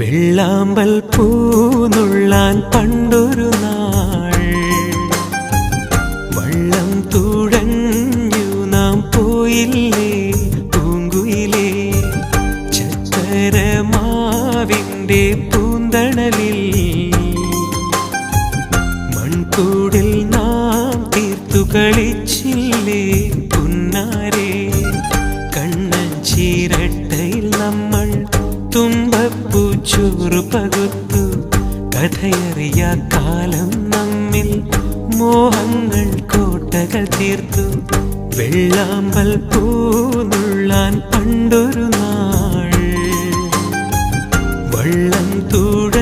വെള്ളാമ്പൽ പൂനുള്ളാൻ പണ്ടൊരു നാൾ വള്ളം തുഴഞ്ഞു നാം പോയില്ലേ പൂങ്കുയിലേ. ചക്കരമാവിൻ്റെ പൂന്തണലിൽ മൺകൂടിൽ നാം തീർത്തു കളിച്ചില്ലേ പുന്നാരേ. കണ്ണഞ്ചിരട്ടയിൽ നമ്മൾ തുമ്പപ്പൂച്ചോറ് പകുത്തു. കഥയറിയ കാലം നമ്മിൽ മോഹങ്ങൾ കോട്ടകൾ തീർത്തു. വെള്ളാമ്പൽ പൂനുള്ളാൻ പണ്ടൊരു നാൾ വള്ളം തുഴ